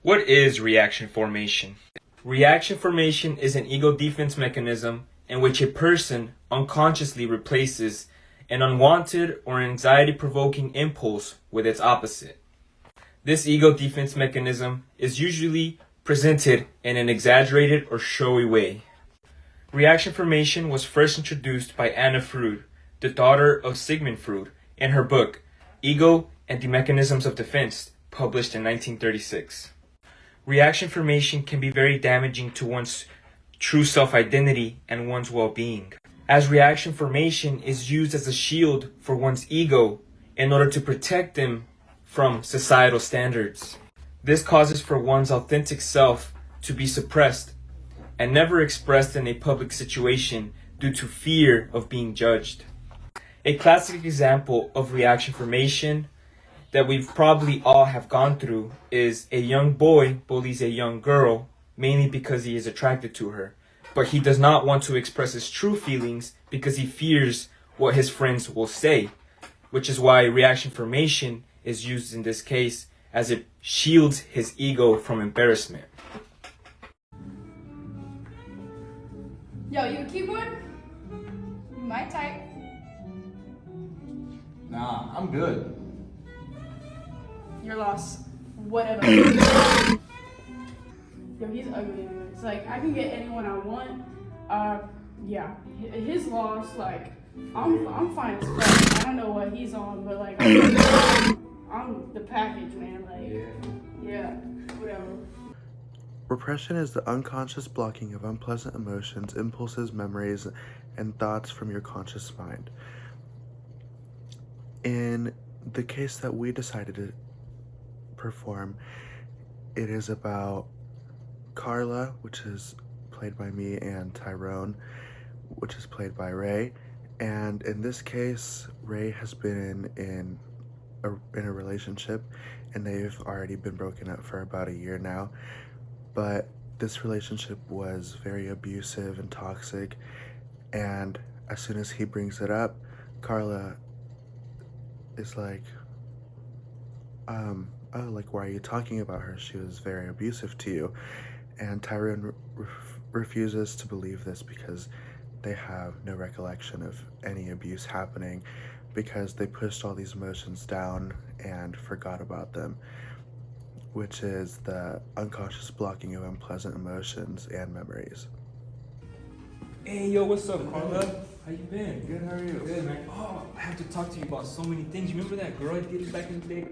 What is reaction formation? Reaction formation is an ego defense mechanism in which a person unconsciously replaces an unwanted or anxiety-provoking impulse with its opposite. This ego defense mechanism is usually presented in an exaggerated or showy way. Reaction formation was first introduced by Anna Freud, the daughter of Sigmund Freud, in her book Ego and the Mechanisms of Defense, published in 1936. Reaction formation can be very damaging to one's true self-identity and one's well-being, as reaction formation is used as a shield for one's ego in order to protect them from societal standards. This causes for one's authentic self to be suppressed and never expressed in a public situation due to fear of being judged. A classic example of reaction formation that we've probably all have gone through is a young boy bullies a young girl mainly because he is attracted to her, but he does not want to express his true feelings because he fears what his friends will say, which is why reaction formation is used in this case, as it shields his ego from embarrassment. Yo, you a keyboard? You might type. Nah, I'm good. You're lost. Whatever. Yo, he's ugly. It's like, I can get anyone I want. Yeah. His loss, like, I'm fine as fuck. I don't know what he's on, but like, I'm the package, man. Like, yeah, whatever. Repression is the unconscious blocking of unpleasant emotions, impulses, memories, and thoughts from your conscious mind. In the case that we decided to perform, it is about Carla, which is played by me, and Tyrone, which is played by Ray. And in this case, Ray has been in a relationship, and they've already been broken up for about a year now. But this relationship was very abusive and toxic, and as soon as he brings it up, Carla is like, oh, like, why are you talking about her? She was very abusive to you. And Tyrone refuses to believe this because they have no recollection of any abuse happening, because they pushed all these emotions down and forgot about them, which is the unconscious blocking of unpleasant emotions and memories. Hey, yo, what's up, Carla? How you been? Good, how are you? Good, man. Oh, I have to talk to you about so many things. You remember that girl I dated back in the day?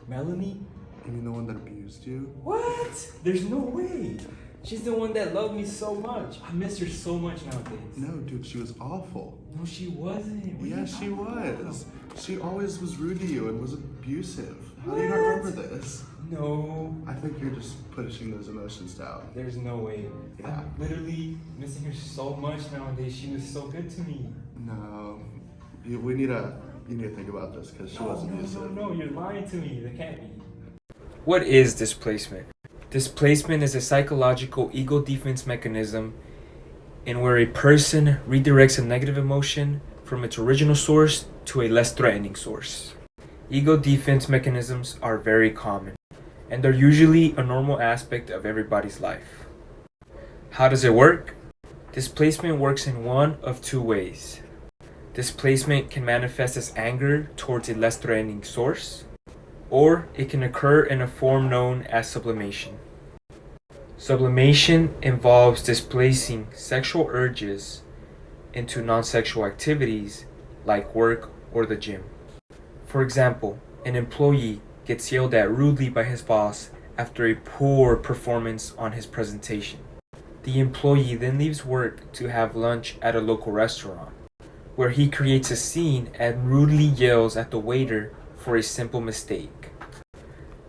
Melanie? You mean the one that abused you? What? There's no way. She's the one that loved me so much. I miss her so much nowadays. No, dude, she was awful. No, she wasn't. What are Yeah, you she talking was. about? She always was rude to you and was abusive. How do you not What? remember this? No. I think you're just pushing those emotions down. There's no way. Yeah. I'm literally missing her so much nowadays. She was so good to me. No, you need to think about this, because she was abusive. No, you're lying to me. That can't be. What is displacement? Displacement is a psychological ego defense mechanism in where a person redirects a negative emotion from its original source to a less threatening source. Ego defense mechanisms are very common, and they're usually a normal aspect of everybody's life. How does it work? Displacement works in one of two ways. Displacement can manifest as anger towards a less threatening source, or it can occur in a form known as sublimation. Sublimation involves displacing sexual urges into non-sexual activities like work or the gym. For example, an employee gets yelled at rudely by his boss after a poor performance on his presentation. The employee then leaves work to have lunch at a local restaurant, where he creates a scene and rudely yells at the waiter for a simple mistake.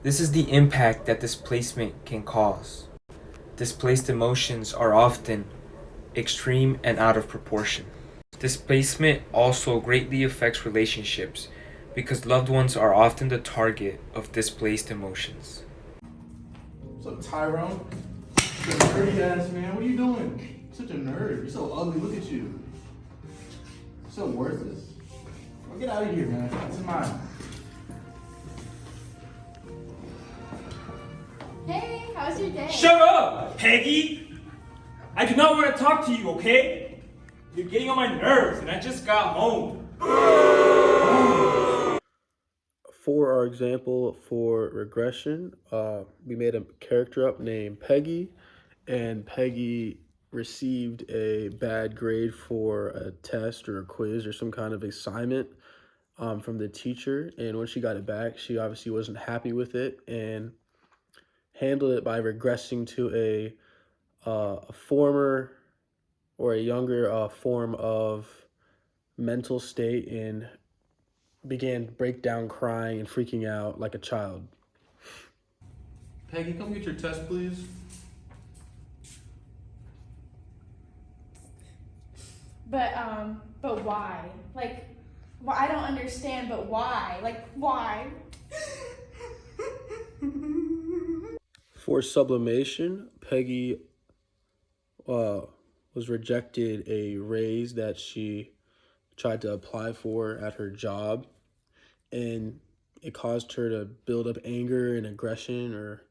This is the impact that displacement can cause. Displaced emotions are often extreme and out of proportion. Displacement also greatly affects relationships because loved ones are often the target of displaced emotions. What's up, Tyrone? You dirty ass man, what are you doing? You're such a nerd. You're so ugly. Look at you. You're so worthless. Well, get out of here, man. It's mine. Hey, How's your day? Shut up, Peggy! I do not want to talk to you, okay? You're getting on my nerves, and I just got home. For our example for regression, we made a character up named Peggy, and Peggy received a bad grade for a test or a quiz or some kind of assignment from the teacher. And when she got it back, she obviously wasn't happy with it and handled it by regressing to a former or a younger form of mental state and began to break down crying and freaking out like a child. Peggy, come get your test, please. But why? Like, well, I don't understand, but why? Like, why? For sublimation, Peggy was rejected a raise that she tried to apply for at her job, and it caused her to build up anger and aggression or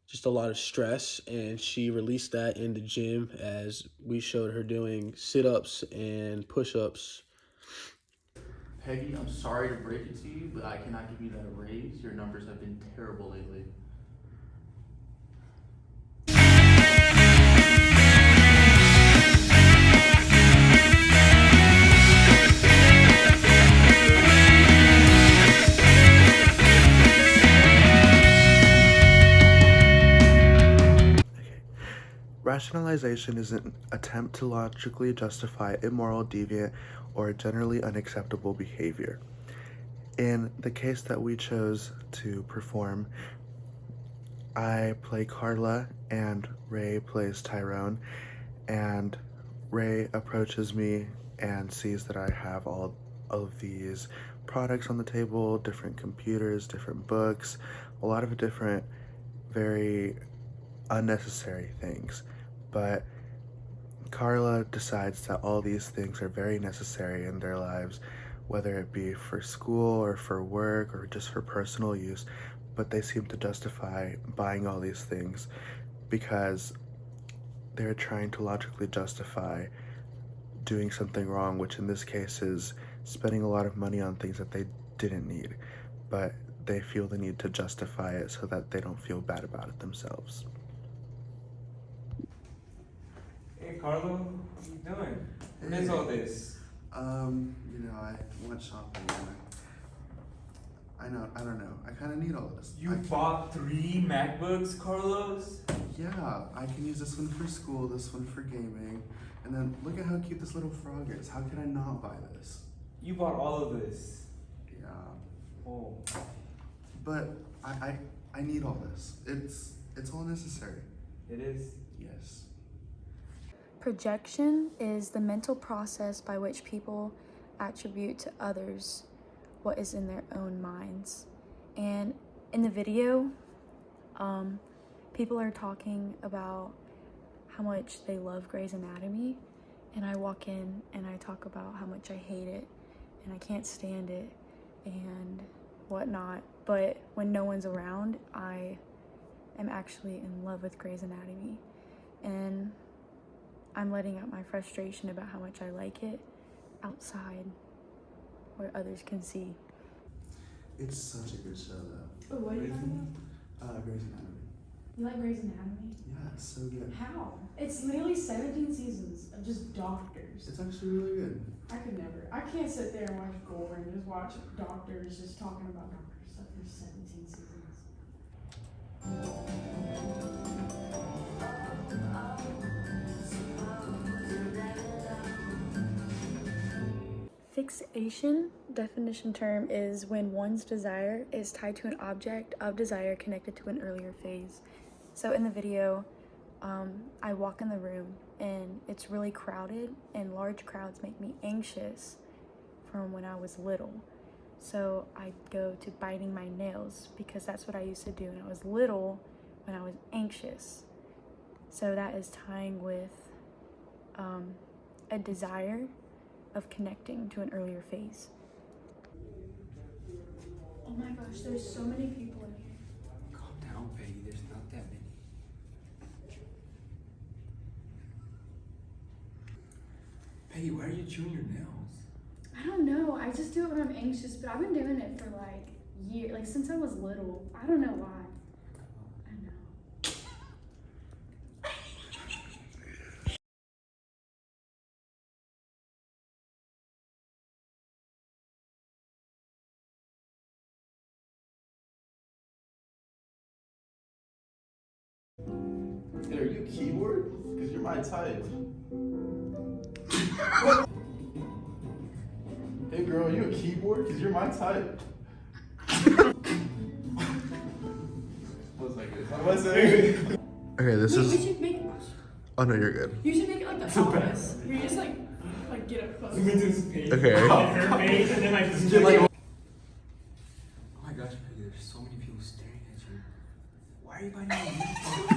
just a lot of stress, and she released that in the gym as we showed her doing sit-ups and push-ups. Peggy, I'm sorry to break it to you, but I cannot give you that raise. Your numbers have been terrible lately. Rationalization is an attempt to logically justify immoral, deviant, or generally unacceptable behavior. In the case that we chose to perform, I play Carla and Ray plays Tyrone, and Ray approaches me and sees that I have all of these products on the table, different computers, different books, a lot of different very unnecessary things. But Carla decides that all these things are very necessary in their lives, whether it be for school or for work or just for personal use, but they seem to justify buying all these things because they're trying to logically justify doing something wrong, which in this case is spending a lot of money on things that they didn't need, but they feel the need to justify it so that they don't feel bad about it themselves. Hey, Carlo, what are you doing? What is all this? I went shopping and I don't know. I kind of need all this. You bought 3 MacBooks, Carlos? Yeah, I can use this one for school, this one for gaming, and then look at how cute this little frog is. How could I not buy this? You bought all of this. Yeah, Oh. but I need all this. It's all necessary. It is? Yes. Projection is the mental process by which people attribute to others what is in their own minds. And in the video, people are talking about how much they love Grey's Anatomy, and I walk in and I talk about how much I hate it and I can't stand it and whatnot. But when no one's around, I am actually in love with Grey's Anatomy, and I'm letting out my frustration about how much I like it outside where others can see. It's such a good show, though. Oh, what are you talking about? Grey's Anatomy. You like Grey's Anatomy? Yeah, it's so good. How? It's literally 17 seasons of just doctors. It's actually really good. I could never. I can't sit there and watch gore and just watch doctors just talking about doctor stuff for 17 seasons. Fixation, definition term, is when one's desire is tied to an object of desire connected to an earlier phase. So in the video, I walk in the room and it's really crowded, and large crowds make me anxious from when I was little. So I go to biting my nails because that's what I used to do when I was little, when I was anxious. So that is tying with a desire of connecting to an earlier phase. Oh my gosh, there's so many people in here. Calm down, Peggy. There's not that many. Peggy, why are you chewing your nails? I don't know. I just do it when I'm anxious, but I've been doing it for like years, like since I was little. I don't know why. I know. Hey, are you a keyboard? Because you're my type. Hey girl, are you a keyboard? Because you're my type. What's that? Okay, this We is. should make. Oh no, you're good. You should make it like the office. You just like get up close. Okay. Her face and then like this. Oh my gosh, Peggy, there's so many people staring at you. Why are you biting your nails?